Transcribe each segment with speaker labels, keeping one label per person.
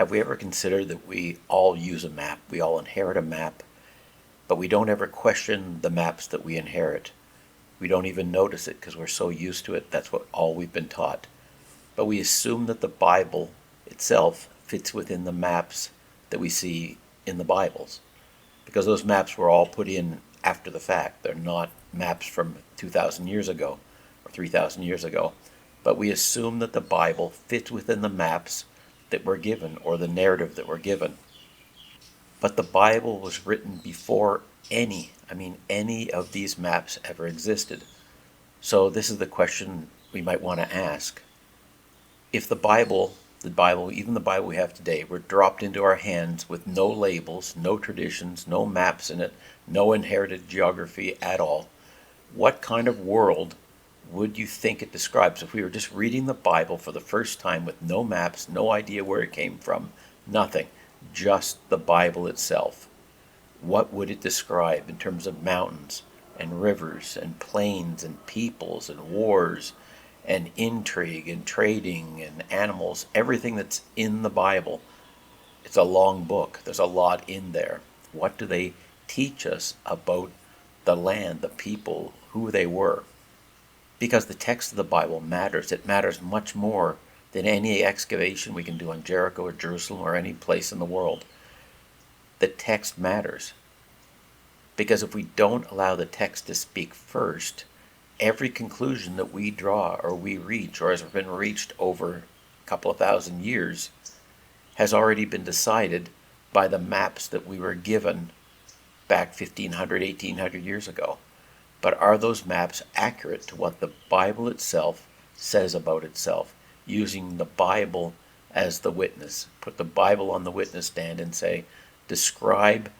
Speaker 1: Have we ever considered that we all use a map? We all inherit a map, but we don't ever question the maps that we inherit. We don't even notice it because we're so used to it. That's all we've been taught. But we assume that the Bible itself fits within the maps that we see in the Bibles, because those maps were all put in after the fact. They're not maps from 2,000 years ago or 3,000 years ago. But we assume that the Bible fits within the maps that were given, or the narrative that were given. But the Bible was written before any of these maps ever existed. So this is the question we might want to ask. If the Bible, even the Bible we have today, were dropped into our hands with no labels, no traditions, no maps in it, no inherited geography at all, what kind of world would you think it describes? If we were just reading the Bible for the first time with no maps, no idea where it came from, nothing, just the Bible itself, what would it describe in terms of mountains and rivers and plains and peoples and wars and intrigue and trading and animals, everything that's in the Bible? It's a long book. There's a lot in there. What do they teach us about the land, the people, who they were? Because the text of the Bible matters. It matters much more than any excavation we can do on Jericho or Jerusalem or any place in the world. The text matters. Because if we don't allow the text to speak first, every conclusion that we draw or we reach or has been reached over a couple of thousand years has already been decided by the maps that we were given back 1,500, 1,800 years ago. But are those maps accurate to what the Bible itself says about itself? Using the Bible as the witness. Put the Bible on the witness stand and say, describe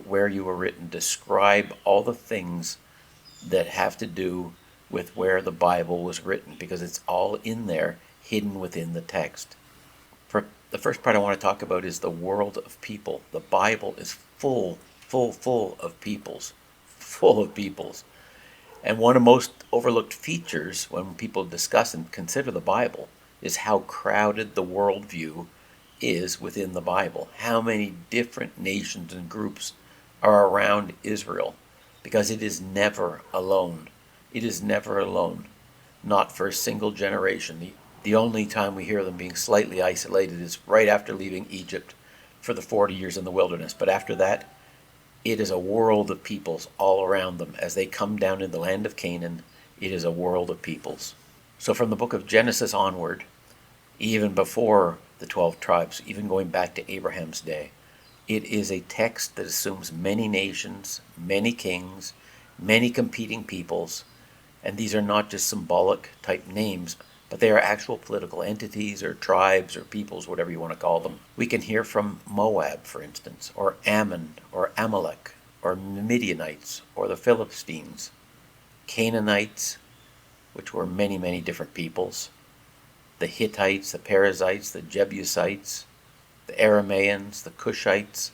Speaker 1: where you were written. Describe all the things that have to do with where the Bible was written, because it's all in there, hidden within the text. For the first part I want to talk about is the world of people. The Bible is full of peoples. Full of peoples. And one of the most overlooked features when people discuss and consider the Bible is how crowded the worldview is within the Bible. How many different nations and groups are around Israel, because it is never alone. It is never alone. Not for a single generation. The only time we hear them being slightly isolated is right after leaving Egypt for the 40 years in the wilderness. But after that, it is a world of peoples all around them. As they come down in the land of Canaan, it is a world of peoples. So from the book of Genesis onward, even before the 12 tribes, even going back to Abraham's day, it is a text that assumes many nations, many kings, many competing peoples, and these are not just symbolic type names, but they are actual political entities or tribes or peoples, whatever you want to call them. We can hear from Moab, for instance, or Ammon, or Amalek, or Midianites, or the Philistines, Canaanites, which were many, many different peoples, the Hittites, the Perizzites, the Jebusites, the Aramaeans, the Cushites.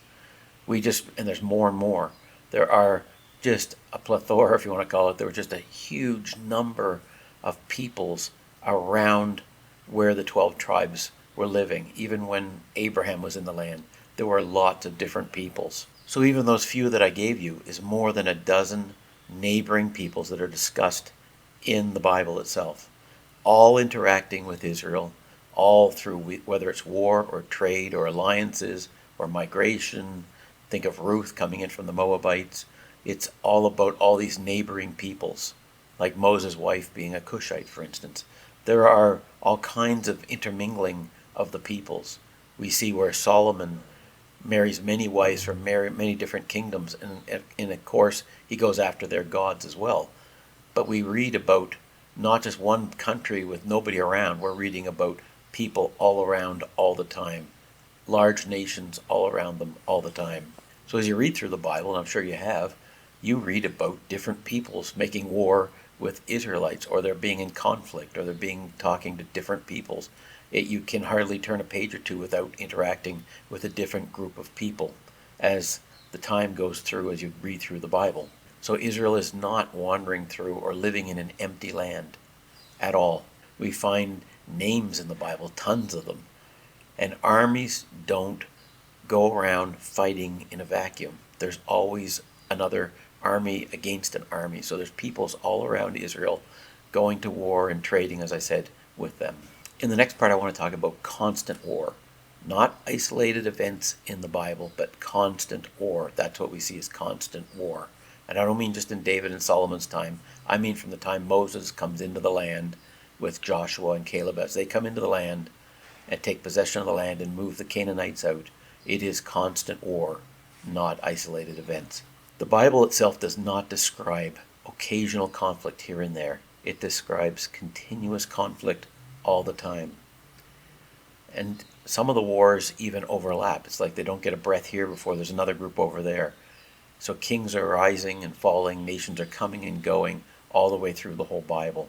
Speaker 1: And there's more and more. There are just a plethora, if you want to call it. There were just a huge number of peoples around where the 12 tribes were living. Even when Abraham was in the land, there were lots of different peoples. So even those few that I gave you is more than a dozen neighboring peoples that are discussed in the Bible itself, all interacting with Israel, all through whether it's war or trade or alliances or migration. Think of Ruth coming in from the Moabites. It's all about all these neighboring peoples, like Moses' wife being a Cushite, for instance. There are all kinds of intermingling of the peoples. We see where Solomon marries many wives from many different kingdoms, and of course he goes after their gods as well. But we read about not just one country with nobody around. We're reading about people all around all the time, large nations all around them all the time. So as you read through the Bible, and I'm sure you have, you read about different peoples making war with Israelites, or they're being in conflict, or they're talking to different peoples. You can hardly turn a page or two without interacting with a different group of people as the time goes through, as you read through the Bible. So Israel is not wandering through or living in an empty land at all. We find names in the Bible, tons of them. And armies don't go around fighting in a vacuum. There's always another army against an army. So there's peoples all around Israel going to war and trading, as I said, with them. In the next part, I want to talk about constant war. Not isolated events in the Bible, but constant war. That's what we see as constant war. And I don't mean just in David and Solomon's time. I mean from the time Moses comes into the land with Joshua and Caleb. As they come into the land and take possession of the land and move the Canaanites out, it is constant war, not isolated events. The Bible itself does not describe occasional conflict here and there. It describes continuous conflict all the time. And some of the wars even overlap. It's like they don't get a breath here before there's another group over there. So kings are rising and falling, nations are coming and going all the way through the whole Bible.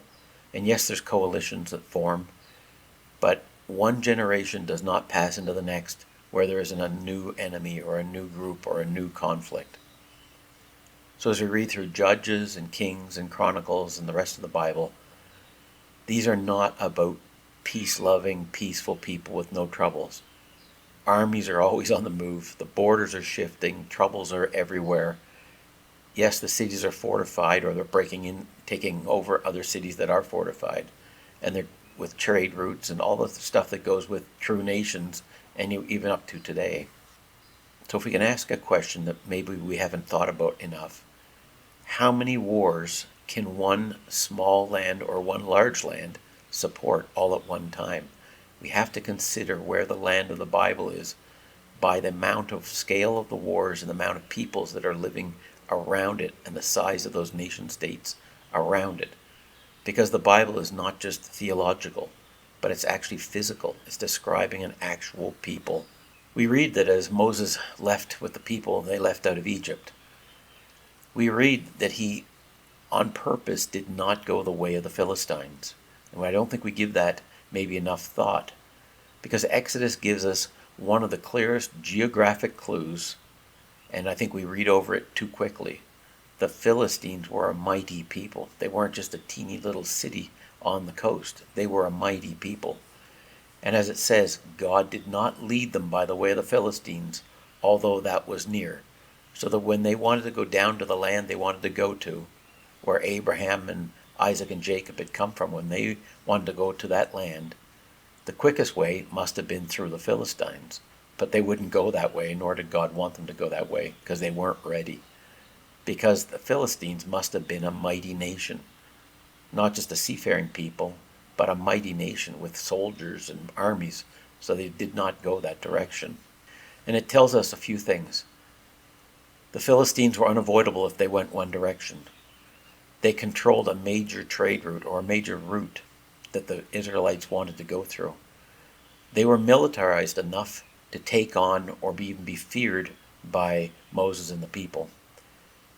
Speaker 1: And yes, there's coalitions that form, but one generation does not pass into the next where there isn't a new enemy or a new group or a new conflict. So as we read through Judges and Kings and Chronicles and the rest of the Bible, these are not about peace-loving, peaceful people with no troubles. Armies are always on the move. The borders are shifting. Troubles are everywhere. Yes, the cities are fortified, or they're breaking in, taking over other cities that are fortified. And they're with trade routes and all the stuff that goes with true nations, and even up to today. So if we can ask a question that maybe we haven't thought about enough, how many wars can one small land or one large land support all at one time? We have to consider where the land of the Bible is by the amount of scale of the wars and the amount of peoples that are living around it and the size of those nation states around it. Because the Bible is not just theological, but it's actually physical. It's describing an actual people. We read that as Moses left with the people, they left out of Egypt. We read that he, on purpose, did not go the way of the Philistines. And I don't think we give that maybe enough thought, because Exodus gives us one of the clearest geographic clues, and I think we read over it too quickly. The Philistines were a mighty people. They weren't just a teeny little city on the coast. They were a mighty people. And as it says, God did not lead them by the way of the Philistines, although that was near. So that when they wanted to go down to the land they wanted to go to, where Abraham and Isaac and Jacob had come from, when they wanted to go to that land, the quickest way must have been through the Philistines. But they wouldn't go that way, nor did God want them to go that way, because they weren't ready. Because the Philistines must have been a mighty nation. Not just a seafaring people, but a mighty nation with soldiers and armies. So they did not go that direction. And it tells us a few things. The Philistines were unavoidable if they went one direction. They controlled a major trade route, or a major route that the Israelites wanted to go through. They were militarized enough to take on or even be feared by Moses and the people.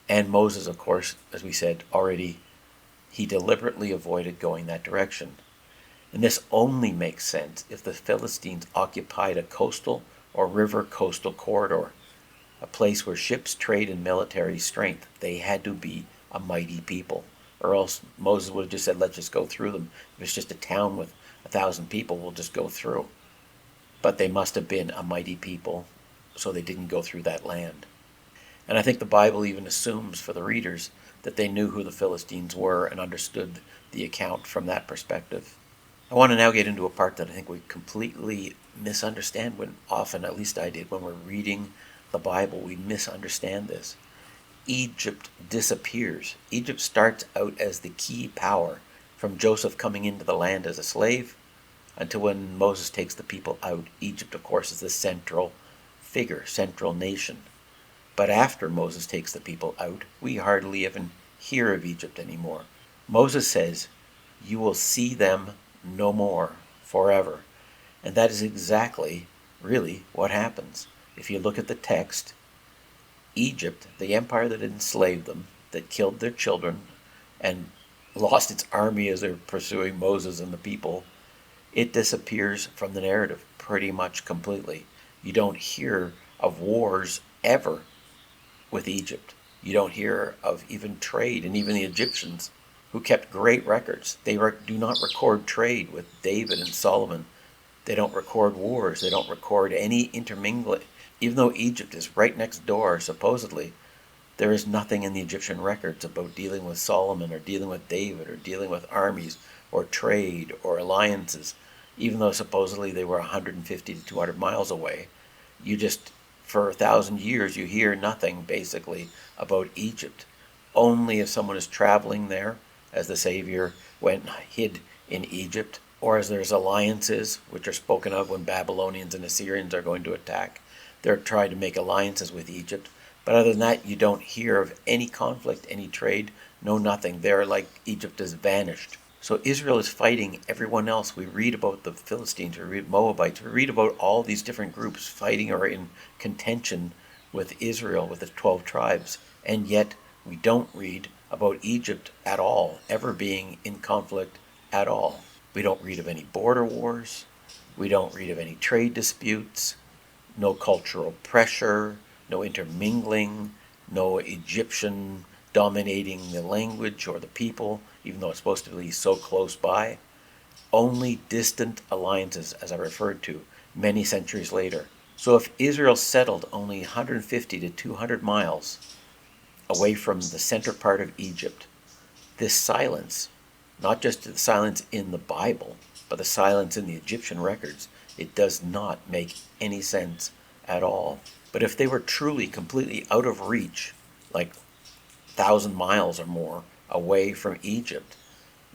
Speaker 1: And Moses, of course, as we said already, he deliberately avoided going that direction. And this only makes sense if the Philistines occupied a coastal or river coastal corridor, a place where ships, trade, and military strength. They had to be a mighty people, or else Moses would have just said, let's just go through them. If it's just a town with 1,000 people, we'll just go through. But they must have been a mighty people, so they didn't go through that land. And I think the Bible even assumes for the readers that they knew who the Philistines were and understood the account from that perspective. I want to now get into a part that I think we completely misunderstand, when often, at least I did, when we're reading the Bible, we misunderstand this. Egypt disappears. Egypt starts out as the key power from Joseph coming into the land as a slave until when Moses takes the people out. Egypt, of course, is the central figure, central nation. But after Moses takes the people out, we hardly even hear of Egypt anymore. Moses says, you will see them no more forever. And that is exactly, really, what happens. If you look at the text, Egypt, the empire that enslaved them, that killed their children, and lost its army as they were pursuing Moses and the people, it disappears from the narrative pretty much completely. You don't hear of wars ever with Egypt. You don't hear of even trade, and even the Egyptians, who kept great records, they do not record trade with David and Solomon. They don't record wars. They don't record any intermingling. Even though Egypt is right next door, supposedly, there is nothing in the Egyptian records about dealing with Solomon or dealing with David or dealing with armies or trade or alliances, even though supposedly they were 150 to 200 miles away. You just, for 1,000 years, you hear nothing basically about Egypt. Only if someone is traveling there, as the Savior went and hid in Egypt, or as there's alliances, which are spoken of when Babylonians and Assyrians are going to attack. They're trying to make alliances with Egypt. But other than that, you don't hear of any conflict, any trade, no nothing. They're like Egypt has vanished. So Israel is fighting everyone else. We read about the Philistines, we read Moabites, we read about all these different groups fighting or in contention with Israel, with the 12 tribes. And yet we don't read about Egypt at all, ever being in conflict at all. We don't read of any border wars. We don't read of any trade disputes, no cultural pressure, no intermingling, no Egyptian dominating the language or the people, even though it's supposed to be so close by. Only distant alliances, as I referred to, many centuries later. So if Israel settled only 150 to 200 miles away from the center part of Egypt, this silence, not just the silence in the Bible, but the silence in the Egyptian records, it does not make any sense at all. But if they were truly completely out of reach, like 1,000 miles or more away from Egypt,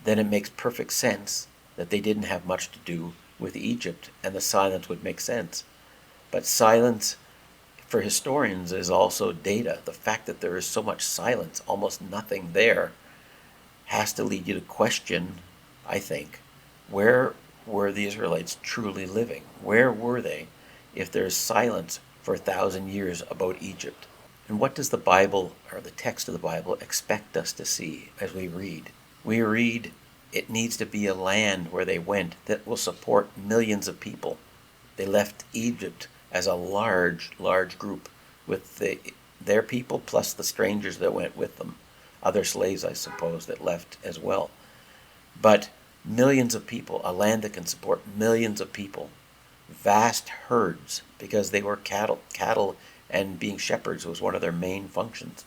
Speaker 1: then it makes perfect sense that they didn't have much to do with Egypt, and the silence would make sense. But silence, for historians, is also data. The fact that there is so much silence, almost nothing there, has to lead you to question, I think, where were the Israelites truly living? Where were they if there's silence for 1,000 years about Egypt? And what does the Bible, or the text of the Bible, expect us to see as we read? We read it needs to be a land where they went that will support millions of people. They left Egypt as a large, large group with their people plus the strangers that went with them. Other slaves, I suppose, that left as well. But millions of people, a land that can support millions of people, vast herds, because they were cattle and being shepherds was one of their main functions.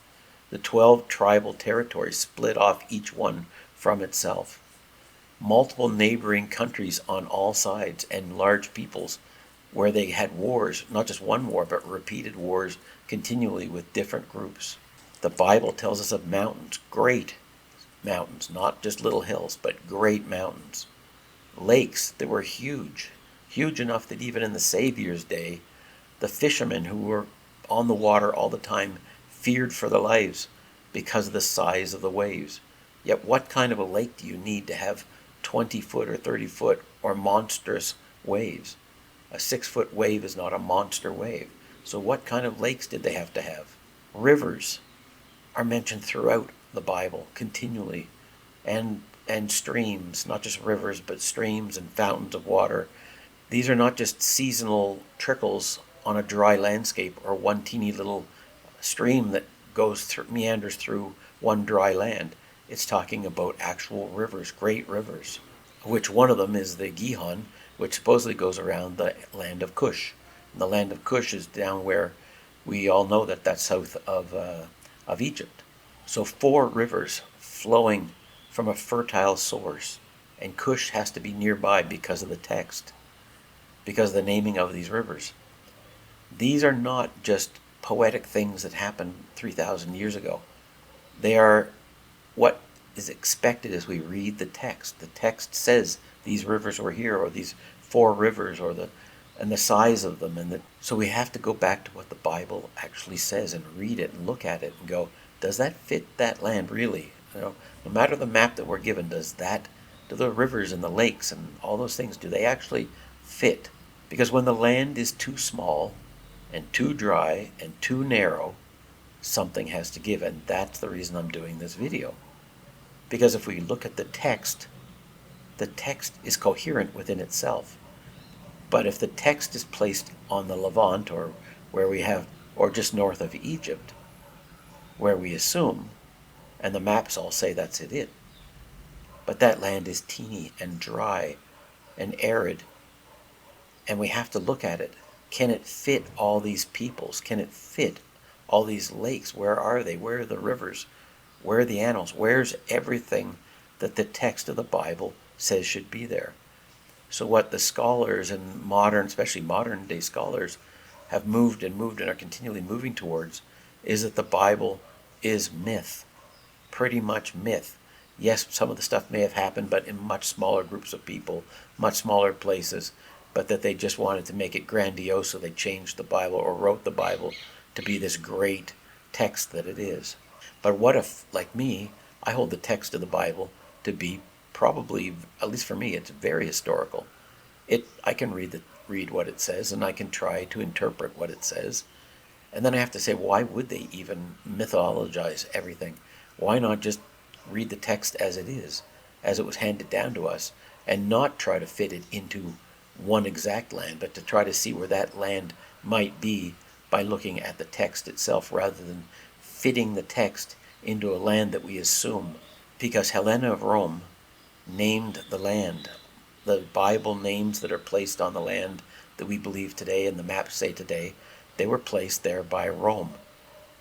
Speaker 1: The 12 tribal territories split off each one from itself. Multiple neighboring countries on all sides and large peoples where they had wars, not just one war, but repeated wars continually with different groups. The Bible tells us of mountains, great mountains, not just little hills, but great mountains. Lakes that were huge, huge enough that even in the Savior's day, the fishermen who were on the water all the time feared for their lives because of the size of the waves. Yet what kind of a lake do you need to have 20-foot or 30-foot or monstrous waves? A 6-foot wave is not a monster wave. So what kind of lakes did they have to have? Rivers are mentioned throughout the Bible continually, and streams, not just rivers, but streams and fountains of water. These are not just seasonal trickles on a dry landscape or one teeny little stream that goes through, meanders through one dry land. It's talking about actual rivers, great rivers, which one of them is the Gihon, which supposedly goes around the land of Cush. And the land of Cush is down where we all know that that's south of Egypt. So 4 rivers flowing from a fertile source, and Cush has to be nearby because of the text, because of the naming of these rivers. These are not just poetic things that happened 3,000 years ago. They are what is expected as we read the text. The text says these rivers were here, or these 4 rivers, and the size of them. So we have to go back to what the Bible actually says and read it and look at it and go, does that fit that land really? No matter the map that we're given, do the rivers and the lakes and all those things, do they actually fit? Because when the land is too small and too dry and too narrow, something has to give, and that's the reason I'm doing this video. Because if we look at the text is coherent within itself. But if the text is placed on the Levant, or or just north of Egypt, where we assume, and the maps all say that's it. But that land is teeny and dry and arid. And we have to look at it. Can it fit all these peoples? Can it fit all these lakes? Where are they? Where are the rivers? Where are the animals? Where's everything that the text of the Bible says should be there? So what the scholars and modern, especially modern day scholars, have moved and are continually moving towards is that the Bible is myth, pretty much myth. Yes, some of the stuff may have happened, but in much smaller groups of people, much smaller places, but that they just wanted to make it grandiose, so they changed the Bible or wrote the Bible to be this great text that it is. But what if, like me, I hold the text of the Bible to be probably, at least for me, it's very historical. I can read what it says, and I can try to interpret what it says. And then I have to say, why would they even mythologize everything? Why not just read the text as it is, as it was handed down to us, and not try to fit it into one exact land, but to try to see where that land might be by looking at the text itself, rather than fitting the text into a land that we assume. Because Helena of Rome named the land. The Bible names that are placed on the land that we believe today and the maps say today, they were placed there by Rome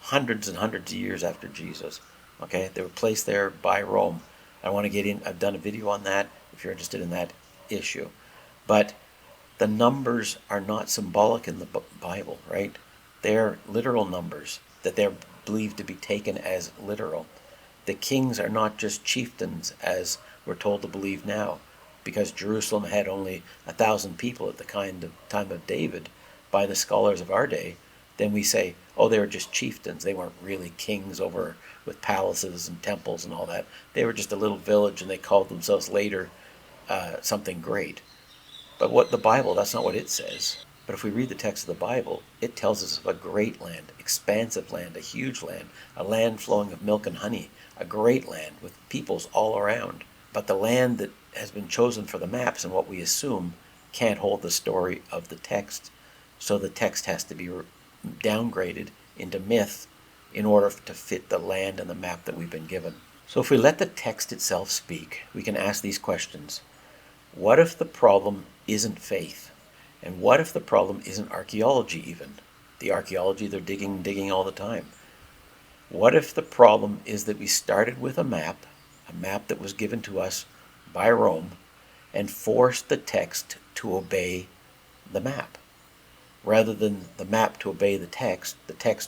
Speaker 1: hundreds and hundreds of years after Jesus. Okay, they were placed there by Rome. I want to get in, I've done a video on that if you're interested in that issue. But the numbers are not symbolic in the Bible, right? They're literal numbers that they're believed to be taken as literal. The kings are not just chieftains, as we're told to believe now, because Jerusalem had only 1,000 people at the time of David by the scholars of our day. Then we say, oh, they were just chieftains. They weren't really kings over with palaces and temples and all that. They were just a little village, and they called themselves later something great. But what the Bible, that's not what it says. But if we read the text of the Bible, it tells us of a great land, expansive land, a huge land, a land flowing of milk and honey, a great land with peoples all around. But the land that has been chosen for the maps and what we assume can't hold the story of the text. So the text has to be downgraded into myth in order to fit the land and the map that we've been given. So if we let the text itself speak, we can ask these questions. What if the problem isn't faith? And what if the problem isn't archaeology even? The archaeology, they're digging all the time. What if the problem is that we started with a map that was given to us by Rome, and forced the text to obey the map, rather than the map to obey the text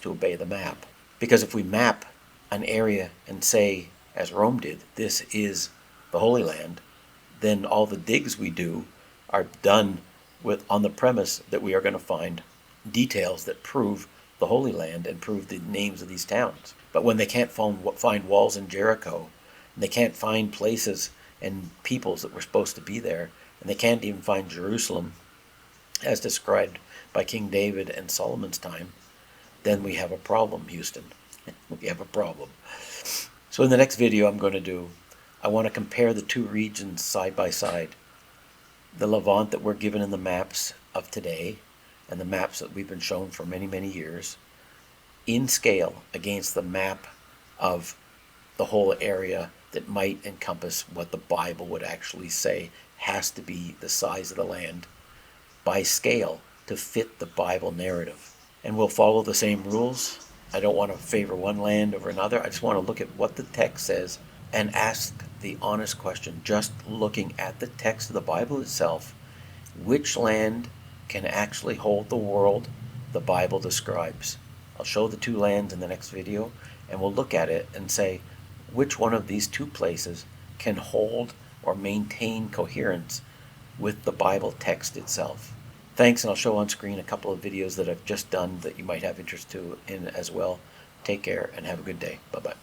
Speaker 1: to obey the map? Because if we map an area and say, as Rome did, this is the Holy Land, then all the digs we do are done on the premise that we are going to find details that prove the Holy Land and prove the names of these towns. But when they can't find walls in Jericho, and they can't find places and peoples that were supposed to be there, and they can't even find Jerusalem as described by King David and Solomon's time, then we have a problem, Houston. We have a problem. So in the next video I want to compare the two regions side by side. The Levant that we're given in the maps of today, and the maps that we've been shown for many, many years, in scale against the map of the whole area that might encompass what the Bible would actually say has to be the size of the land by scale to fit the Bible narrative. And we'll follow the same rules. I don't want to favor one land over another. I just want to look at what the text says and ask the honest question, just looking at the text of the Bible itself, which land can actually hold the world the Bible describes? I'll show the two lands in the next video, and we'll look at it and say, which one of these two places can hold or maintain coherence with the Bible text itself? Thanks, and I'll show on screen a couple of videos that I've just done that you might have interest in as well. Take care and have a good day. Bye-bye.